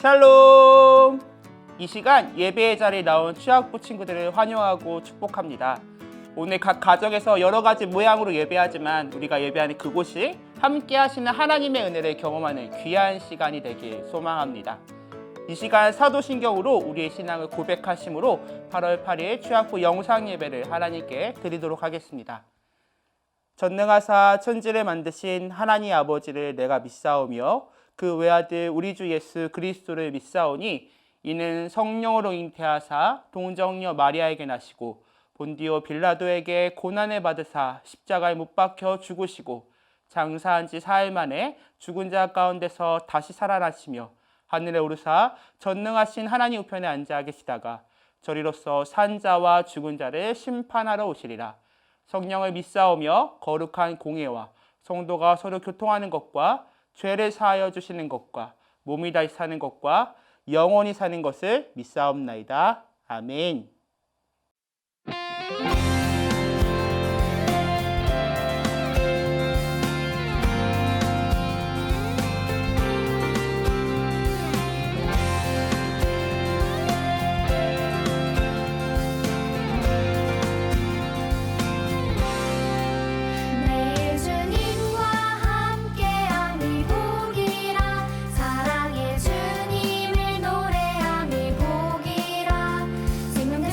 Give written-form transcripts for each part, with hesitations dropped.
샬롬! 이 시간 예배의 자리에 나온 취학부 친구들을 환영하고 축복합니다. 오늘 각 가정에서 여러 가지 모양으로 예배하지만 우리가 예배하는 그곳이 함께 하시는 하나님의 은혜를 경험하는 귀한 시간이 되길 소망합니다. 이 시간 사도신경으로 우리의 신앙을 고백하심으로 8월 8일 취학부 영상 예배를 하나님께 드리도록 하겠습니다. 전능하사 천지를 만드신 하나님 아버지를 내가 믿사오며 그 외아들 우리 주 예수 그리스도를 믿사오니 이는 성령으로 잉태하사 동정녀 마리아에게 나시고 본디오 빌라도에게 고난을 받으사 십자가에 못 박혀 죽으시고 장사한 지 4일 만에 죽은 자 가운데서 다시 살아나시며 하늘에 오르사 전능하신 하나님 우편에 앉아 계시다가 저리로서 산 자와 죽은 자를 심판하러 오시리라. 성령을 믿사오며 거룩한 공예와 성도가 서로 교통하는 것과 죄를 사하여 주시는 것과 몸이 다시 사는 것과 영원히 사는 것을 믿사옵나이다. 아멘. 내 주님과 함께함이 복이라 사랑의 주님을 노래함이 복이라 생명된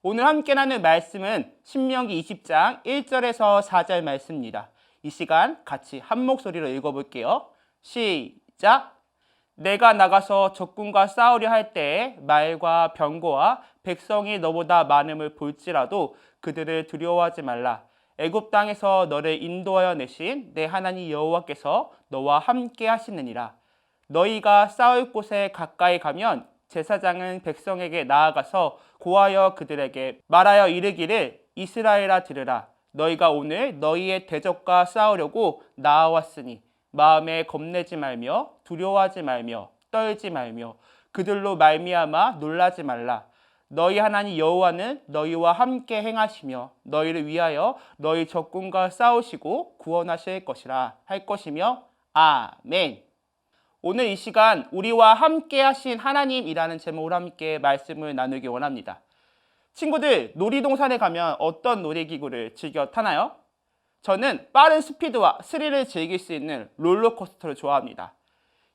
오늘 함께 나눌 말씀은 신명기 20장 1절에서 4절 말씀입니다. 이 시간 같이 한 목소리로 읽어볼게요. 시작! 내가 나가서 적군과 싸우려 할 때에 말과 병거와 백성이 너보다 많음을 볼지라도 그들을 두려워하지 말라. 애굽 땅에서 너를 인도하여 내신 내 하나님 여호와께서 너와 함께 하시느니라. 너희가 싸울 곳에 가까이 가면 제사장은 백성에게 나아가서 고하여 그들에게 말하여 이르기를 이스라엘아 들으라. 너희가 오늘 너희의 대적과 싸우려고 나아왔으니 마음에 겁내지 말며 두려워하지 말며 떨지 말며 그들로 말미암아 놀라지 말라. 너희 하나님 여호와는 너희와 함께 행하시며 너희를 위하여 너희 적군과 싸우시고 구원하실 것이라 할 것이며 아멘. 오늘 이 시간 우리와 함께 하신 하나님이라는 제목으로 함께 말씀을 나누기 원합니다. 친구들, 놀이동산에 가면 어떤 놀이기구를 즐겨 타나요? 저는 빠른 스피드와 스릴을 즐길 수 있는 롤러코스터를 좋아합니다.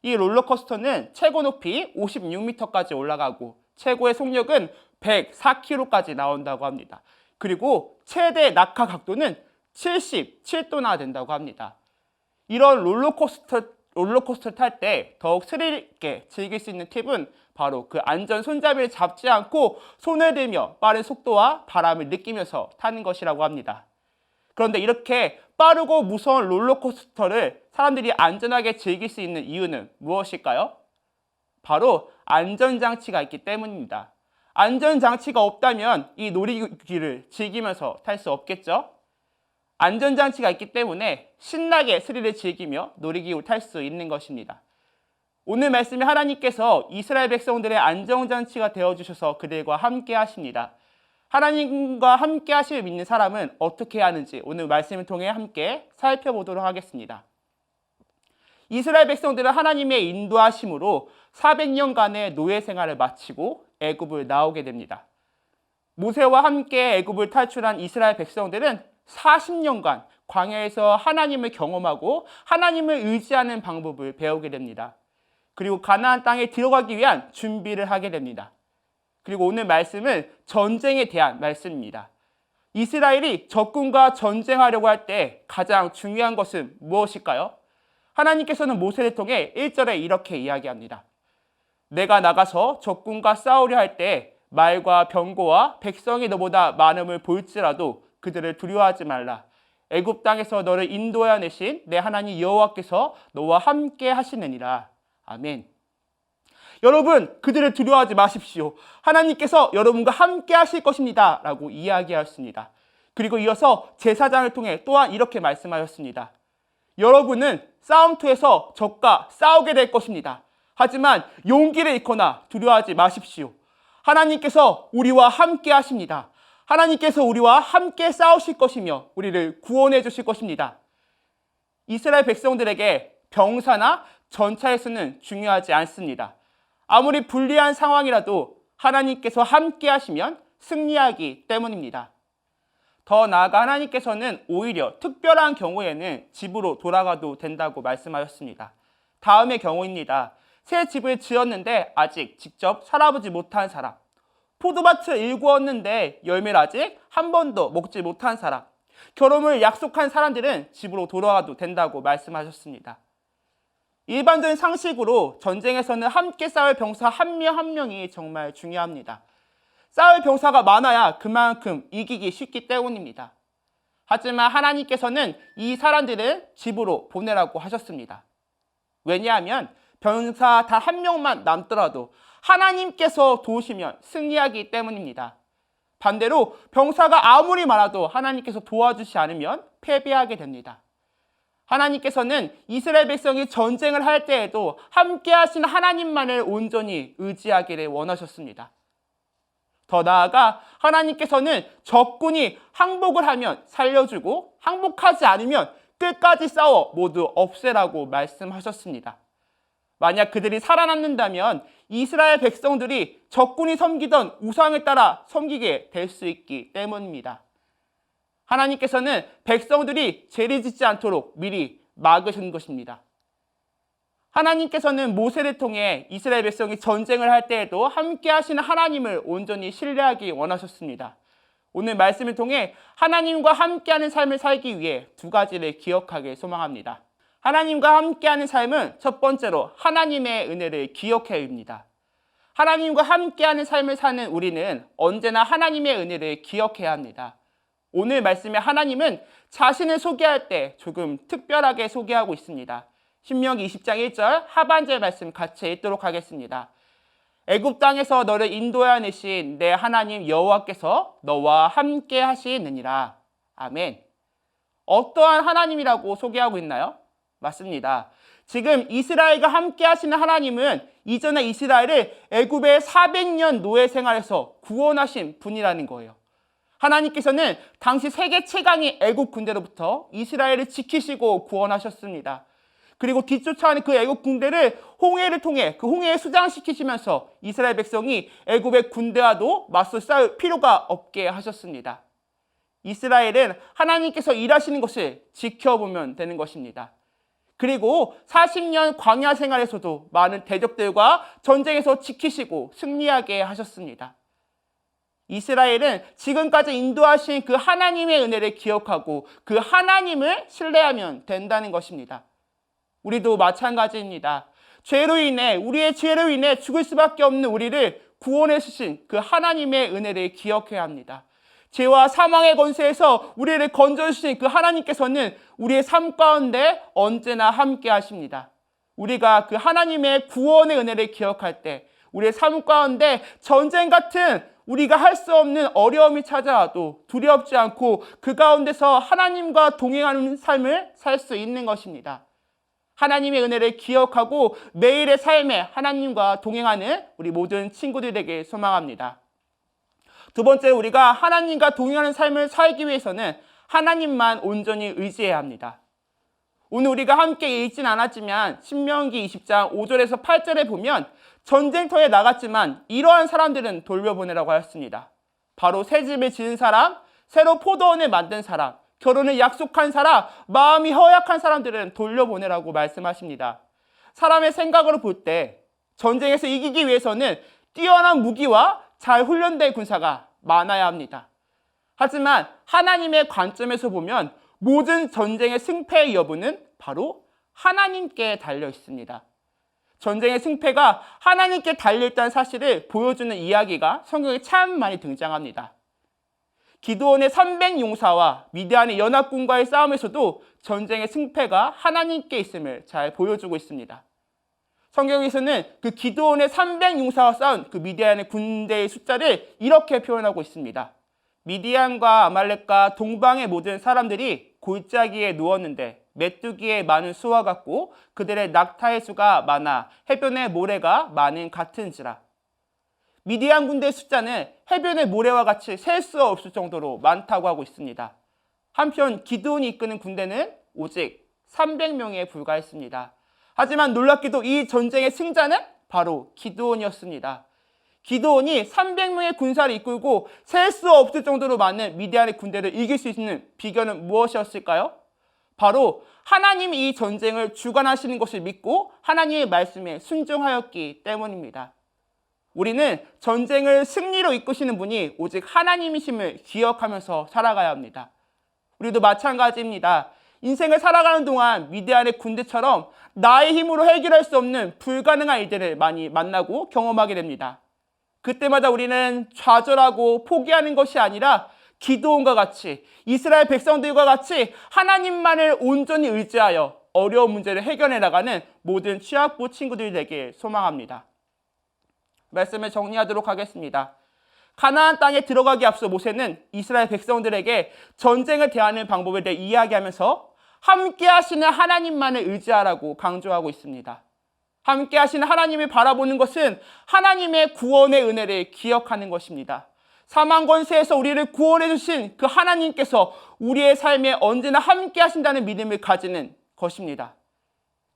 이 롤러코스터는 최고 높이 56m까지 올라가고 최고의 속력은 104km까지 나온다고 합니다. 그리고 최대 낙하 각도는 77도나 된다고 합니다. 이런 롤러코스터 탈 때 더욱 스릴 있게 즐길 수 있는 팁은 바로 그 안전 손잡이를 잡지 않고 손을 들며 빠른 속도와 바람을 느끼면서 타는 것이라고 합니다. 그런데 이렇게 빠르고 무서운 롤러코스터를 사람들이 안전하게 즐길 수 있는 이유는 무엇일까요? 바로 안전장치가 있기 때문입니다. 안전장치가 없다면 이 놀이기구를 즐기면서 탈 수 없겠죠? 안전장치가 있기 때문에 신나게 스릴을 즐기며 놀이기구를 탈 수 있는 것입니다. 오늘 말씀에 하나님께서 이스라엘 백성들의 안전장치가 되어주셔서 그들과 함께 하십니다. 하나님과 함께 하실 믿는 사람은 어떻게 해야 하는지 오늘 말씀을 통해 함께 살펴보도록 하겠습니다. 이스라엘 백성들은 하나님의 인도하심으로 400년간의 노예 생활을 마치고 애굽을 나오게 됩니다. 모세와 함께 애굽을 탈출한 이스라엘 백성들은 40년간 광야에서 하나님을 경험하고 하나님을 의지하는 방법을 배우게 됩니다. 그리고 가나안 땅에 들어가기 위한 준비를 하게 됩니다. 그리고 오늘 말씀은 전쟁에 대한 말씀입니다. 이스라엘이 적군과 전쟁하려고 할 때 가장 중요한 것은 무엇일까요? 하나님께서는 모세를 통해 1절에 이렇게 이야기합니다. 내가 나가서 적군과 싸우려 할 때 말과 병거와 백성이 너보다 많음을 볼지라도 그들을 두려워하지 말라. 애굽 땅에서 너를 인도하여 내신 내 하나님 여호와께서 너와 함께 하시느니라. 아멘. 여러분, 그들을 두려워하지 마십시오. 하나님께서 여러분과 함께 하실 것입니다. 라고 이야기하였습니다. 그리고 이어서 제사장을 통해 또한 이렇게 말씀하셨습니다. 여러분은 싸움터에서 적과 싸우게 될 것입니다. 하지만 용기를 잃거나 두려워하지 마십시오. 하나님께서 우리와 함께 하십니다. 하나님께서 우리와 함께 싸우실 것이며 우리를 구원해 주실 것입니다. 이스라엘 백성들에게 병사나 전차의 수는 중요하지 않습니다. 아무리 불리한 상황이라도 하나님께서 함께 하시면 승리하기 때문입니다. 더 나아가 하나님께서는 오히려 특별한 경우에는 집으로 돌아가도 된다고 말씀하셨습니다. 다음의 경우입니다. 새 집을 지었는데 아직 직접 살아보지 못한 사람, 포도밭을 일구었는데 열매를 아직 한 번도 먹지 못한 사람, 결혼을 약속한 사람들은 집으로 돌아가도 된다고 말씀하셨습니다. 일반적인 상식으로 전쟁에서는 함께 싸울 병사 한 명 한 명이 정말 중요합니다. 싸울 병사가 많아야 그만큼 이기기 쉽기 때문입니다. 하지만 하나님께서는 이 사람들을 집으로 보내라고 하셨습니다. 왜냐하면 병사 단 한 명만 남더라도 하나님께서 도우시면 승리하기 때문입니다. 반대로 병사가 아무리 많아도 하나님께서 도와주지 않으면 패배하게 됩니다. 하나님께서는 이스라엘 백성이 전쟁을 할 때에도 함께 하신 하나님만을 온전히 의지하기를 원하셨습니다. 더 나아가 하나님께서는 적군이 항복을 하면 살려주고 항복하지 않으면 끝까지 싸워 모두 없애라고 말씀하셨습니다. 만약 그들이 살아남는다면 이스라엘 백성들이 적군이 섬기던 우상을 따라 섬기게 될 수 있기 때문입니다. 하나님께서는 백성들이 죄를 짓지 않도록 미리 막으신 것입니다. 하나님께서는 모세를 통해 이스라엘 백성이 전쟁을 할 때에도 함께 하시는 하나님을 온전히 신뢰하기 원하셨습니다. 오늘 말씀을 통해 하나님과 함께하는 삶을 살기 위해 두 가지를 기억하길 소망합니다. 하나님과 함께하는 삶은 첫 번째로 하나님의 은혜를 기억해야입니다. 하나님과 함께하는 삶을 사는 우리는 언제나 하나님의 은혜를 기억해야 합니다. 오늘 말씀의 하나님은 자신을 소개할 때 조금 특별하게 소개하고 있습니다. 신명기 20장 1절 하반절 말씀 같이 읽도록 하겠습니다. 애굽 땅에서 너를 인도하여 내신 내 하나님 여호와께서 너와 함께 하시느니라. 아멘. 어떠한 하나님이라고 소개하고 있나요? 맞습니다. 지금 이스라엘과 함께 하시는 하나님은 이전에 이스라엘을 애굽의 400년 노예 생활에서 구원하신 분이라는 거예요. 하나님께서는 당시 세계 최강의 애굽 군대로부터 이스라엘을 지키시고 구원하셨습니다. 그리고 뒤쫓아오는 그 애굽 군대를 홍해를 통해 그 홍해에 수장시키시면서 이스라엘 백성이 애굽의 군대와도 맞서 싸울 필요가 없게 하셨습니다. 이스라엘은 하나님께서 일하시는 것을 지켜보면 되는 것입니다. 그리고 40년 광야 생활에서도 많은 대적들과 전쟁에서 지키시고 승리하게 하셨습니다. 이스라엘은 지금까지 인도하신 그 하나님의 은혜를 기억하고 그 하나님을 신뢰하면 된다는 것입니다. 우리도 마찬가지입니다. 우리의 죄로 인해 죽을 수밖에 없는 우리를 구원해 주신 그 하나님의 은혜를 기억해야 합니다. 죄와 사망의 권세에서 우리를 건져주신 그 하나님께서는 우리의 삶 가운데 언제나 함께 하십니다. 우리가 그 하나님의 구원의 은혜를 기억할 때 우리의 삶 가운데 전쟁 같은 우리가 할 수 없는 어려움이 찾아와도 두렵지 않고 그 가운데서 하나님과 동행하는 삶을 살 수 있는 것입니다. 하나님의 은혜를 기억하고 매일의 삶에 하나님과 동행하는 우리 모든 친구들에게 소망합니다. 두 번째, 우리가 하나님과 동행하는 삶을 살기 위해서는 하나님만 온전히 의지해야 합니다. 오늘 우리가 함께 읽진 않았지만 신명기 20장 5절에서 8절에 보면 전쟁터에 나갔지만 이러한 사람들은 돌려보내라고 하였습니다. 바로 새 집을 지은 사람, 새로 포도원을 만든 사람, 결혼을 약속한 사람, 마음이 허약한 사람들은 돌려보내라고 말씀하십니다. 사람의 생각으로 볼 때 전쟁에서 이기기 위해서는 뛰어난 무기와 잘 훈련된 군사가 많아야 합니다. 하지만 하나님의 관점에서 보면 모든 전쟁의 승패의 여부는 바로 하나님께 달려 있습니다. 전쟁의 승패가 하나님께 달려있다는 사실을 보여주는 이야기가 성경에 참 많이 등장합니다. 기드온의 300용사와 미디안의 연합군과의 싸움에서도 전쟁의 승패가 하나님께 있음을 잘 보여주고 있습니다. 성경에서는 그 기드온의 300용사와 싸운 그 미디안의 군대의 숫자를 이렇게 표현하고 있습니다. 미디안과 아말렉과 동방의 모든 사람들이 골짜기에 누웠는데 메뚜기의 많은 수와 같고 그들의 낙타의 수가 많아 해변의 모래가 많은 같은지라. 미디안 군대의 숫자는 해변의 모래와 같이 셀 수 없을 정도로 많다고 하고 있습니다. 한편 기드온이 이끄는 군대는 오직 300명에 불과했습니다. 하지만 놀랍게도 이 전쟁의 승자는 바로 기드온이었습니다. 기드온이 300명의 군사를 이끌고 셀 수 없을 정도로 많은 미디안의 군대를 이길 수 있는 비결은 무엇이었을까요? 바로 하나님이 이 전쟁을 주관하시는 것을 믿고 하나님의 말씀에 순종하였기 때문입니다. 우리는 전쟁을 승리로 이끄시는 분이 오직 하나님이심을 기억하면서 살아가야 합니다. 우리도 마찬가지입니다. 인생을 살아가는 동안 미디안의 군대처럼 나의 힘으로 해결할 수 없는 불가능한 일들을 많이 만나고 경험하게 됩니다. 그때마다 우리는 좌절하고 포기하는 것이 아니라 기드온과 같이 이스라엘 백성들과 같이 하나님만을 온전히 의지하여 어려운 문제를 해결해 나가는 모든 취학부 친구들 되길 소망합니다. 말씀을 정리하도록 하겠습니다. 가나안 땅에 들어가기 앞서 모세는 이스라엘 백성들에게 전쟁을 대하는 방법에 대해 이야기하면서 함께 하시는 하나님만을 의지하라고 강조하고 있습니다. 함께 하시는 하나님을 바라보는 것은 하나님의 구원의 은혜를 기억하는 것입니다. 사망 권세에서 우리를 구원해 주신 그 하나님께서 우리의 삶에 언제나 함께 하신다는 믿음을 가지는 것입니다.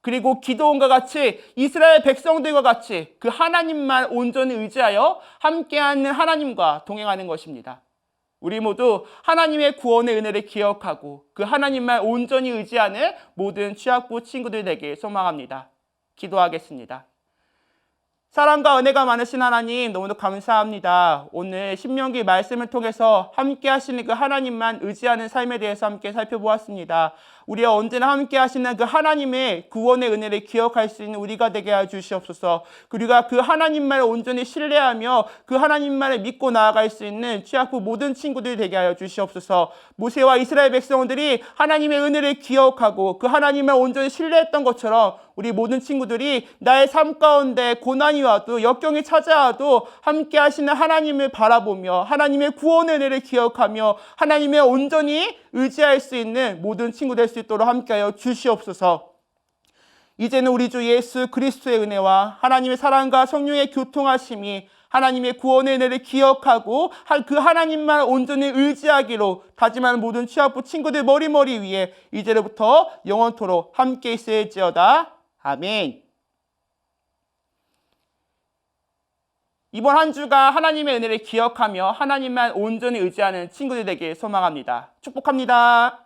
그리고 기드온과 같이 이스라엘 백성들과 같이 그 하나님만 온전히 의지하여 함께하는 하나님과 동행하는 것입니다. 우리 모두 하나님의 구원의 은혜를 기억하고 그 하나님만 온전히 의지하는 모든 취학부 친구들 되길 소망합니다. 기도하겠습니다. 사랑과 은혜가 많으신 하나님 너무도 감사합니다. 오늘 신명기 말씀을 통해서 함께 하시는 그 하나님만 의지하는 삶에 대해서 함께 살펴보았습니다. 우리와 언제나 함께 하시는 그 하나님의 구원의 은혜를 기억할 수 있는 우리가 되게 해 주시옵소서. 그리고 그 하나님만을 온전히 신뢰하며 그 하나님만을 믿고 나아갈 수 있는 취약부 모든 친구들이 되게 하여 주시옵소서. 모세와 이스라엘 백성들이 하나님의 은혜를 기억하고 그 하나님을 온전히 신뢰했던 것처럼 우리 모든 친구들이 나의 삶 가운데 고난이 와도 역경이 찾아와도 함께 하시는 하나님을 바라보며 하나님의 구원의 은혜를 기억하며 하나님의 온전히 의지할 수 있는 모든 친구 될 수 있도록 함께하여 주시옵소서. 이제는 우리 주 예수 그리스도의 은혜와 하나님의 사랑과 성령의 교통하심이 하나님의 구원의 은혜를 기억하고 그 하나님만 온전히 의지하기로 다짐하는 모든 취약부 친구들 머리 위에 이제로부터 영원토록 함께 있을지어다. 아멘. 이번 한 주가 하나님의 은혜를 기억하며 하나님만 온전히 의지하는 친구들 되길 소망합니다. 축복합니다.